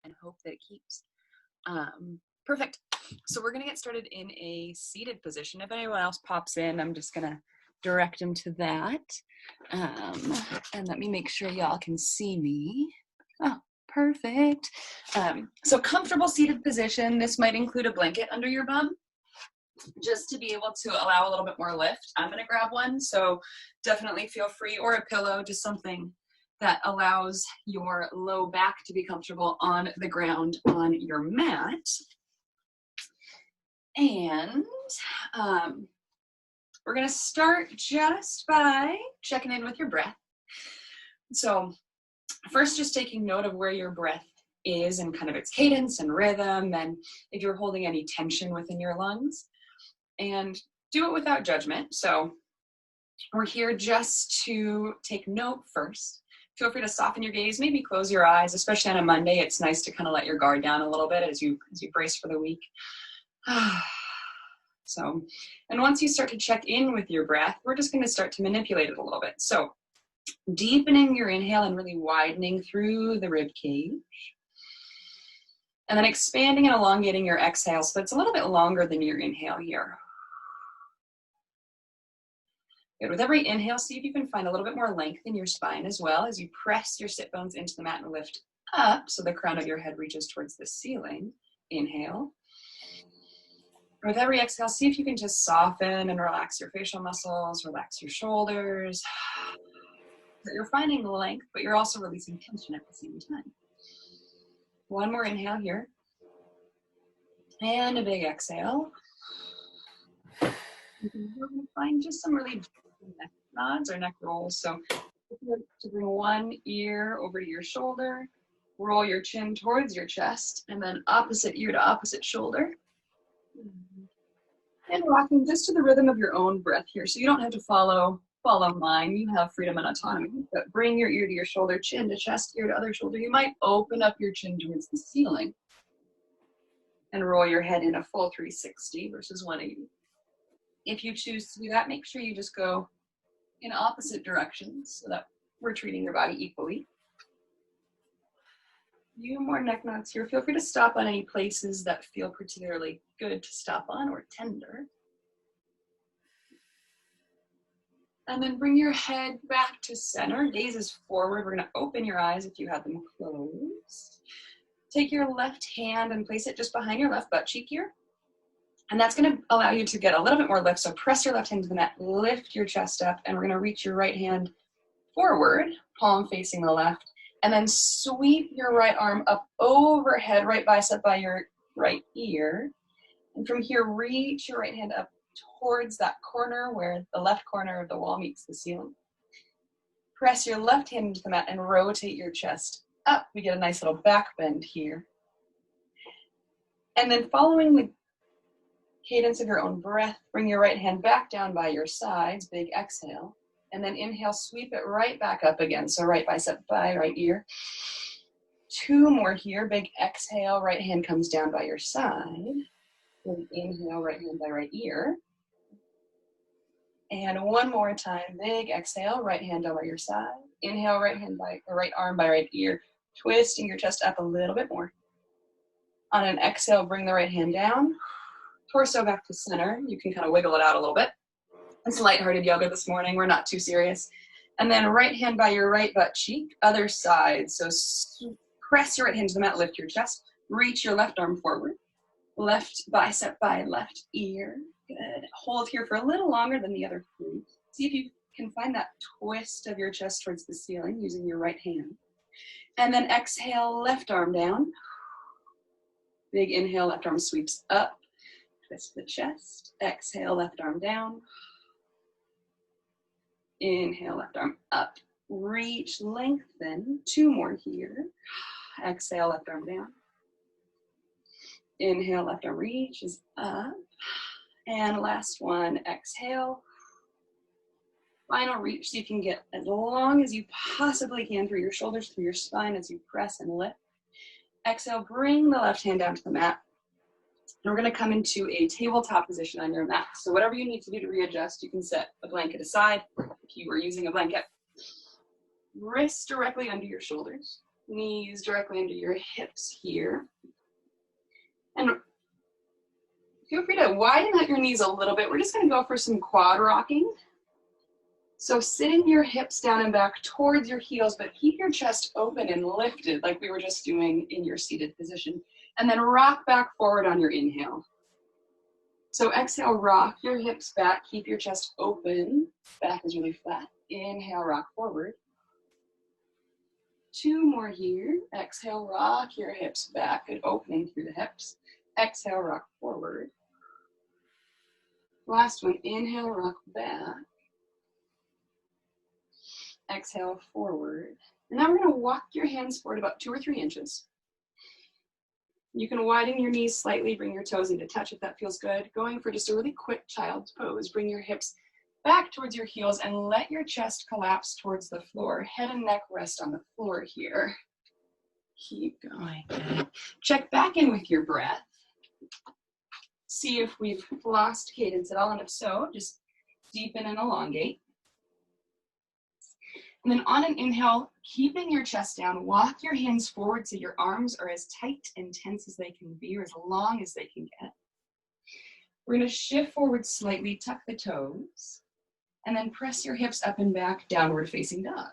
and hope that it keeps. Perfect. So we're going to get started in a seated position. If anyone else pops in, I'm just going to direct them to that. And let me make sure y'all can see me. Oh, perfect. So comfortable seated position. This might include a blanket under your bum, just to be able to allow a little bit more lift. I'm going to grab one, so definitely feel free, or a pillow, just something that allows your low back to be comfortable on the ground on your mat. And we're going to start just by checking in with your breath. So first, just taking note of where your breath is and kind of its cadence and rhythm, and if you're holding any tension within your lungs. And do it without judgment. So we're here just to take note first. Feel free to soften your gaze, maybe close your eyes, especially on a Monday. It's nice to kind of let your guard down a little bit as you brace for the week. So, and once you start to check in with your breath, we're just going to start to manipulate it a little bit. So deepening your inhale and really widening through the rib cage. And then expanding and elongating your exhale so it's a little bit longer than your inhale here. Good. With every inhale, see if you can find a little bit more length in your spine as well as you press your sit bones into the mat and lift up so the crown of your head reaches towards the ceiling. Inhale. With every exhale, see if you can just soften and relax your facial muscles, relax your shoulders. So you're finding length, but you're also releasing tension at the same time. One more inhale here. And a big exhale. You can find just some really neck nods or neck rolls. So to bring one ear over to your shoulder, roll your chin towards your chest, and then opposite ear to opposite shoulder. And rocking just to the rhythm of your own breath here. So you don't have to follow mine. You have freedom and autonomy. But bring your ear to your shoulder, chin to chest, ear to other shoulder. You might open up your chin towards the ceiling and roll your head in a full 360 versus 180. If you choose to do that, make sure you just go in opposite directions so that we're treating your body equally. Few more neck knots here. Feel free to stop on any places that feel particularly good to stop on or tender. And then bring your head back to center. Gaze is forward. We're going to open your eyes if you have them closed. Take your left hand and place it just behind your left butt cheek here. And that's going to allow you to get a little bit more lift. So press your left hand to the mat, lift your chest up, and we're going to reach your right hand forward, palm facing the left, and then sweep your right arm up overhead, right bicep by your right ear. And from here, reach your right hand up towards that corner where the left corner of the wall meets the ceiling. Press your left hand into the mat and rotate your chest up. We get a nice little back bend here. And then following the cadence of your own breath, bring your right hand back down by your sides, big exhale, and then inhale, sweep it right back up again. So right bicep by right ear. Two more here, big exhale, right hand comes down by your side. Big inhale, right hand by right ear. And one more time, big exhale, right hand down by your side. Inhale, right arm by right ear, twisting your chest up a little bit more. On an exhale, bring the right hand down. Torso back to center. You can kind of wiggle it out a little bit. It's lighthearted yoga this morning. We're not too serious. And then right hand by your right butt cheek, other side. So press your right hand to the mat, lift your chest, reach your left arm forward. Left bicep by left ear. Good. Hold here for a little longer than the other three. See if you can find that twist of your chest towards the ceiling using your right hand. And then exhale, left arm down. Big inhale, left arm sweeps up. Twist the chest. Exhale, left arm down. Inhale, left arm up. Reach, lengthen. Two more here. Exhale, left arm down. Inhale, left arm reaches up. And last one, exhale. Final reach, so you can get as long as you possibly can through your shoulders, through your spine as you press and lift. Exhale, bring the left hand down to the mat. And we're going to come into a tabletop position on your mat. So whatever you need to do to readjust, you can set a blanket aside if you were using a blanket. Wrists directly under your shoulders. Knees directly under your hips here. And feel free to widen out your knees a little bit. We're just gonna go for some quad rocking. So sitting your hips down and back towards your heels, but keep your chest open and lifted like we were just doing in your seated position. And then rock back forward on your inhale. So exhale, rock your hips back, keep your chest open. Back is really flat. Inhale, rock forward. 2 more here. Exhale, rock your hips back, good opening through the hips. Exhale, rock forward. Last one, inhale, rock back. Exhale, forward. And now we're gonna walk your hands forward about 2 or 3 inches. You can widen your knees slightly, bring your toes into touch if that feels good. Going for just a really quick child's pose. Bring your hips back towards your heels and let your chest collapse towards the floor. Head and neck rest on the floor here. Keep going. Check back in with your breath. See if we've lost cadence at all, and if so, just deepen and elongate. And then on an inhale, keeping your chest down, walk your hands forward so your arms are as tight and tense as they can be, or as long as they can get. We're going to shift forward slightly, tuck the toes, and then press your hips up and back, downward facing dog.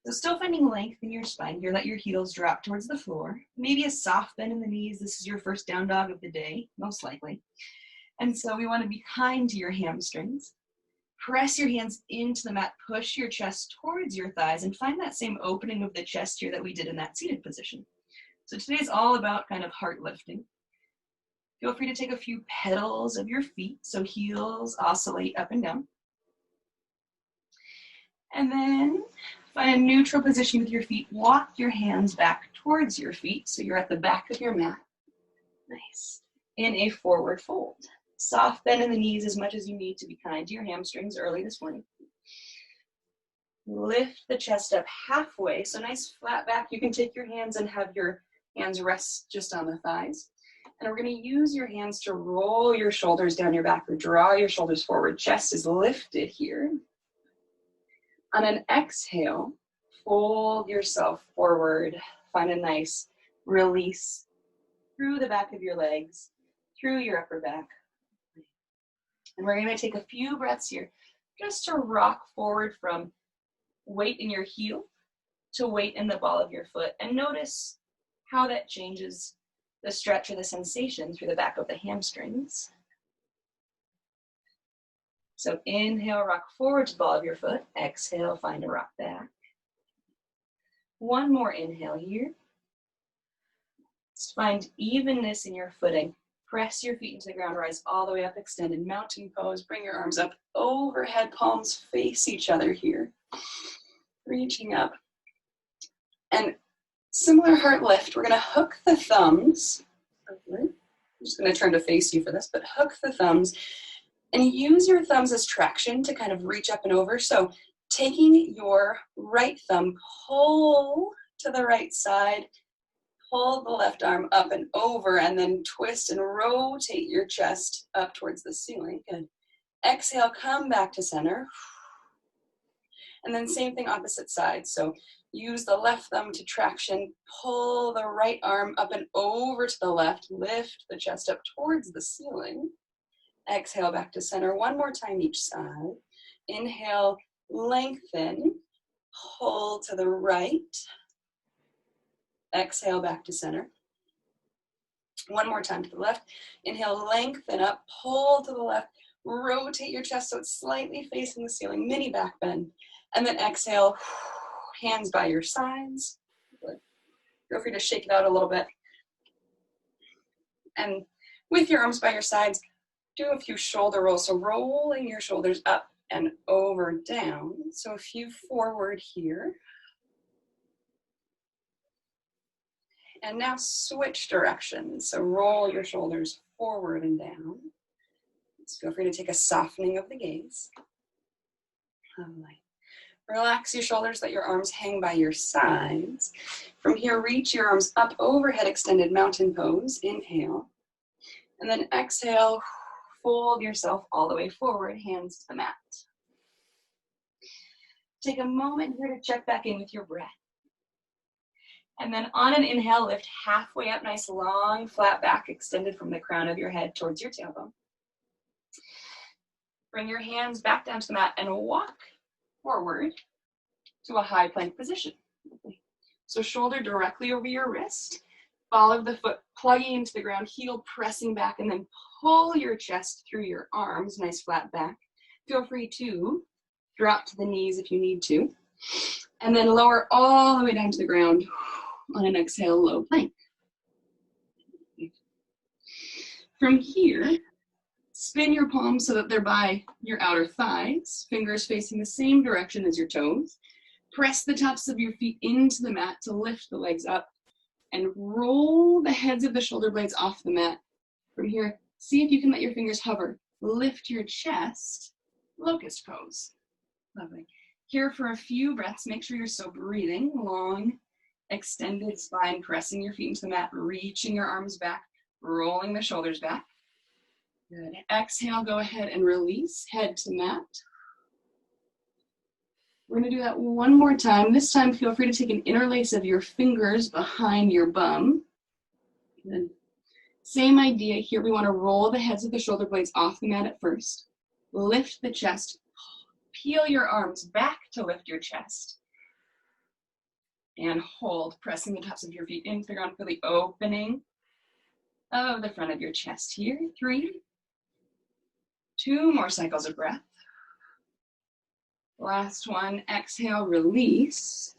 So still finding length in your spine here. Let your heels drop towards the floor. Maybe a soft bend in the knees. This is your first down dog of the day, most likely. And so we want to be kind to your hamstrings. Press your hands into the mat, push your chest towards your thighs, and find that same opening of the chest here that we did in that seated position. So today's all about kind of heart lifting. Feel free to take a few pedals of your feet, so heels oscillate up and down. And then find a neutral position with your feet. Walk your hands back towards your feet, so you're at the back of your mat. Nice. In a forward fold. Soft bend in the knees as much as you need to be kind to your hamstrings early this morning. Lift the chest up halfway, so nice flat back. You can take your hands and have your hands rest just on the thighs. And we're going to use your hands to roll your shoulders down your back or draw your shoulders forward. Chest is lifted here. On an exhale, fold yourself forward. Find a nice release through the back of your legs, through your upper back. And we're going to take a few breaths here just to rock forward from weight in your heel to weight in the ball of your foot. And notice how that changes the stretch or the sensation through the back of the hamstrings. So inhale, rock forward to the ball of your foot. Exhale, find a rock back. One more inhale here. Just find evenness in your footing. Press your feet into the ground, rise all the way up, extended mountain pose. Bring your arms up overhead, palms face each other here. Reaching up. And similar heart lift, we're gonna hook the thumbs. I'm just gonna turn to face you for this, but hook the thumbs and use your thumbs as traction to kind of reach up and over. So taking your right thumb, pull to the right side, pull the left arm up and over, and then twist and rotate your chest up towards the ceiling. Good. Exhale, come back to center. And then same thing, opposite side. So use the left thumb to traction, pull the right arm up and over to the left, lift the chest up towards the ceiling. Exhale, back to center. One more time each side. Inhale, lengthen, pull to the right. Exhale, back to center. One more time to the left. Inhale, lengthen up, pull to the left, rotate your chest so it's slightly facing the ceiling, mini back bend. And then exhale, hands by your sides. Good. Feel free to shake it out a little bit. And with your arms by your sides, do a few shoulder rolls. So rolling your shoulders up and over, down. So a few forward here. And now switch directions. So roll your shoulders forward and down. So feel free to take a softening of the gaze. Relax your shoulders, let your arms hang by your sides. From here, reach your arms up overhead, extended mountain pose. Inhale. And then exhale, fold yourself all the way forward, hands to the mat. Take a moment here to check back in with your breath. And then on an inhale, lift halfway up, nice long flat back extended from the crown of your head towards your tailbone. Bring your hands back down to the mat and walk forward to a high plank position. So shoulder directly over your wrist, ball of the foot plugging into the ground, heel pressing back, and then pull your chest through your arms, nice flat back. Feel free to drop to the knees if you need to. And then lower all the way down to the ground on an exhale, low plank. From here, spin your palms so that they're by your outer thighs, fingers facing the same direction as your toes. Press the tops of your feet into the mat to lift the legs up and roll the heads of the shoulder blades off the mat. From here, see if you can let your fingers hover. Lift your chest, locust pose. Lovely. Here for a few breaths, make sure you're still breathing. Long, extended spine, pressing your feet into the mat, reaching your arms back, rolling the shoulders back. Good. Exhale, go ahead and release, head to mat. We're gonna do that one more time. This time, feel free to take an interlace of your fingers behind your bum. Good. Same idea here. We wanna roll the heads of the shoulder blades off the mat at first. Lift the chest. Peel your arms back to lift your chest. And hold, pressing the tops of your feet into the ground for the opening of the front of your chest here. 3, 2 more cycles of breath. Last one, exhale, release.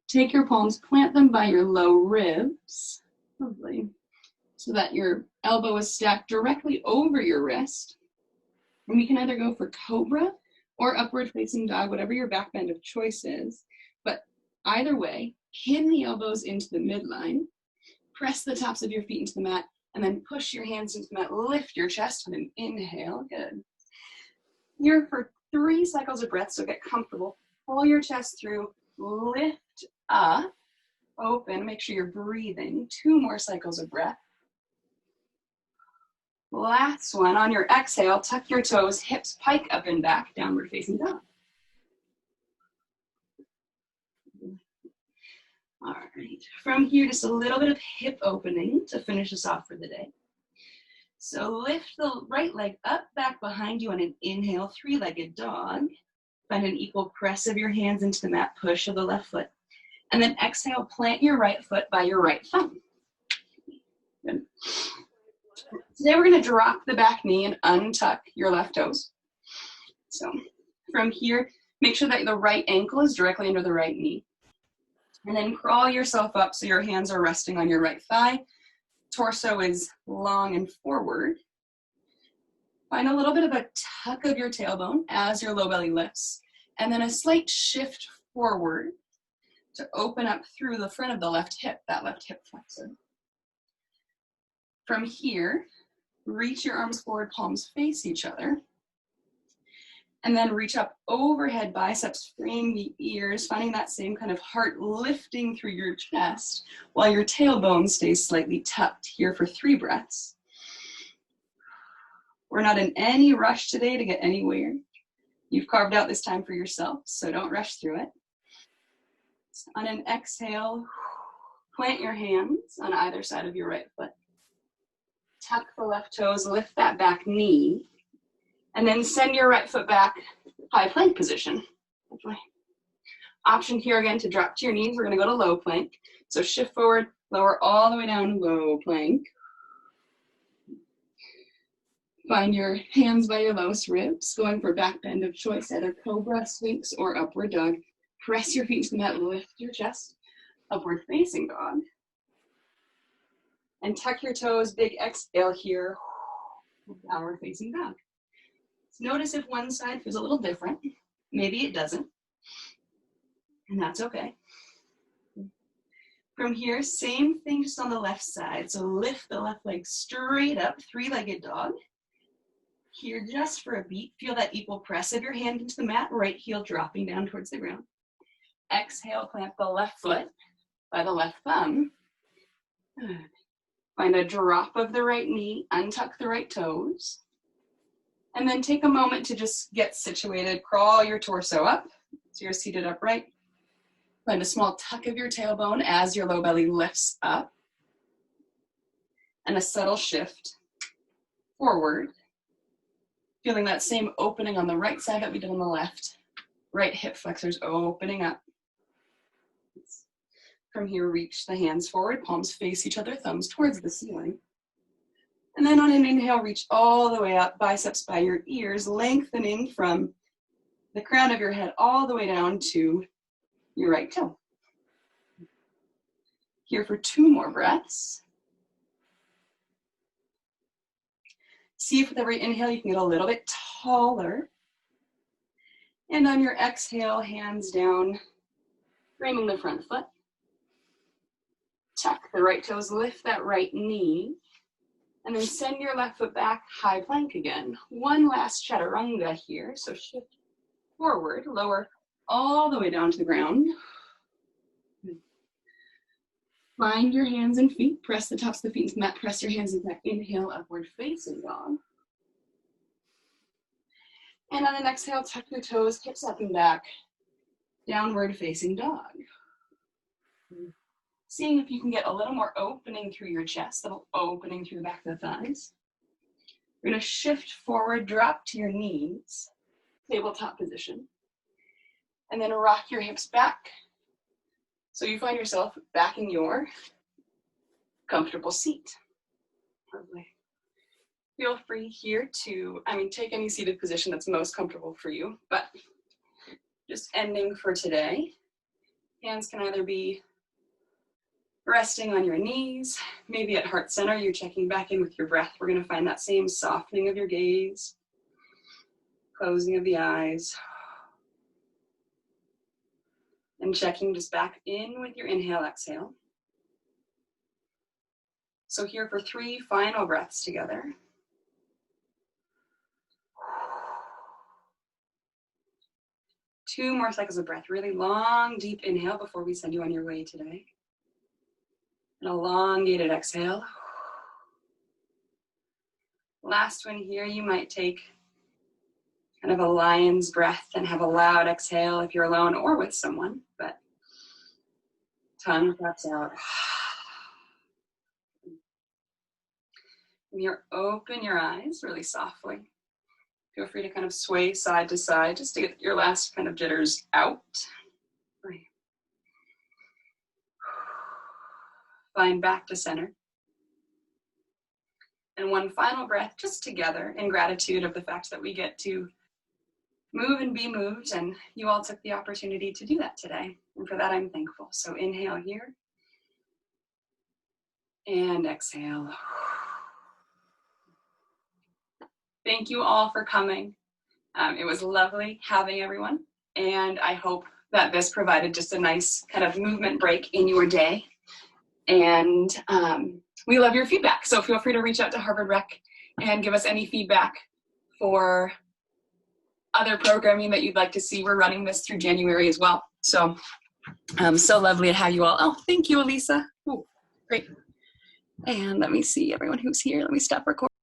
Take your palms, plant them by your low ribs. Lovely. So that your elbow is stacked directly over your wrist. And we can either go for cobra or upward facing dog, whatever your back bend of choice is. But either way, pin the elbows into the midline, press the tops of your feet into the mat, and then push your hands into the mat. Lift your chest on an inhale. Good. Here for 3 cycles of breath, so get comfortable. Pull your chest through, lift up, open, make sure you're breathing. 2 more cycles of breath. Last one, on your exhale, tuck your toes, hips pike up and back, downward facing dog. All right, from here, just a little bit of hip opening to finish us off for the day. So lift the right leg up, back behind you on an inhale, 3-legged dog. Find an equal press of your hands into the mat, push of the left foot. And then exhale, plant your right foot by your right thumb. Good. Today we're gonna drop the back knee and untuck your left toes. So from here, make sure that the right ankle is directly under the right knee. And then crawl yourself up so your hands are resting on your right thigh. Torso is long and forward. Find a little bit of a tuck of your tailbone as your low belly lifts. And then a slight shift forward to open up through the front of the left hip, that left hip flexor. From here, reach your arms forward, palms face each other. And then reach up overhead, biceps frame the ears, finding that same kind of heart lifting through your chest while your tailbone stays slightly tucked. Here for 3 breaths. We're not in any rush today to get anywhere. You've carved out this time for yourself, so don't rush through it. On an exhale, plant your hands on either side of your right foot. Tuck the left toes, lift that back knee, and then send your right foot back, high plank position. Option here again to drop to your knees. We're gonna go to low plank. So shift forward, lower all the way down, low plank. Find your hands by your lowest ribs, going for back bend of choice, either cobra, sphinx, or upward dog. Press your feet to the mat, lift your chest, upward facing dog. And tuck your toes, big exhale here, downward facing dog. Notice if one side feels a little different. Maybe it doesn't, and that's okay. From here, same thing just on the left side. So lift the left leg straight up, 3-legged dog. Here, just for a beat, feel that equal press of your hand into the mat, right heel dropping down towards the ground. Exhale, plant the left foot by the left thumb. Find a drop of the right knee, untuck the right toes. And then take a moment to just get situated. Crawl your torso up so you're seated upright. Find a small tuck of your tailbone as your low belly lifts up. And a subtle shift forward. Feeling that same opening on the right side that we did on the left. Right hip flexors opening up. From here, reach the hands forward, palms face each other, thumbs towards the ceiling. And then on an inhale, reach all the way up, biceps by your ears, lengthening from the crown of your head all the way down to your right toe. Here for 2 more breaths. See if with every inhale you can get a little bit taller. And on your exhale, hands down, framing the front foot. Tuck the right toes, lift that right knee. And then send your left foot back, high plank again. One last chaturanga here. So shift forward, lower all the way down to the ground. Find your hands and feet. Press the tops of the feet into the mat. Press your hands into that. Inhale, upward facing dog. And on an exhale, tuck your toes, hips up and back. Downward facing dog. Seeing if you can get a little more opening through your chest, a little opening through the back of the thighs. You're going to shift forward, drop to your knees, tabletop position. And then rock your hips back. So you find yourself back in your comfortable seat. Lovely. Feel free here to, take any seated position that's most comfortable for you, but just ending for today. Hands can either be resting on your knees, maybe at heart center, you're checking back in with your breath. We're going to find that same softening of your gaze, closing of the eyes, and checking just back in with your inhale, exhale. So here for 3 final breaths together. 2 more cycles of breath, really long, deep inhale before we send you on your way today. An elongated exhale. Last one here, you might take kind of a lion's breath and have a loud exhale if you're alone or with someone, but tongue flaps out. When you're open your eyes really softly. Feel free to kind of sway side to side just to get your last kind of jitters out. Right. Find back to center. And one final breath just together in gratitude of the fact that we get to move and be moved, and you all took the opportunity to do that today. And for that, I'm thankful. So inhale here and exhale. Thank you all for coming. It was lovely having everyone, and I hope that this provided just a nice kind of movement break in your day. And we love your feedback, so feel free to reach out to Harvard Rec and give us any feedback for other programming that you'd like to see. We're running this through January as well. So so lovely to have you all. Oh, thank you, Elisa. Ooh, great. And let me see everyone who's here. Let me stop recording.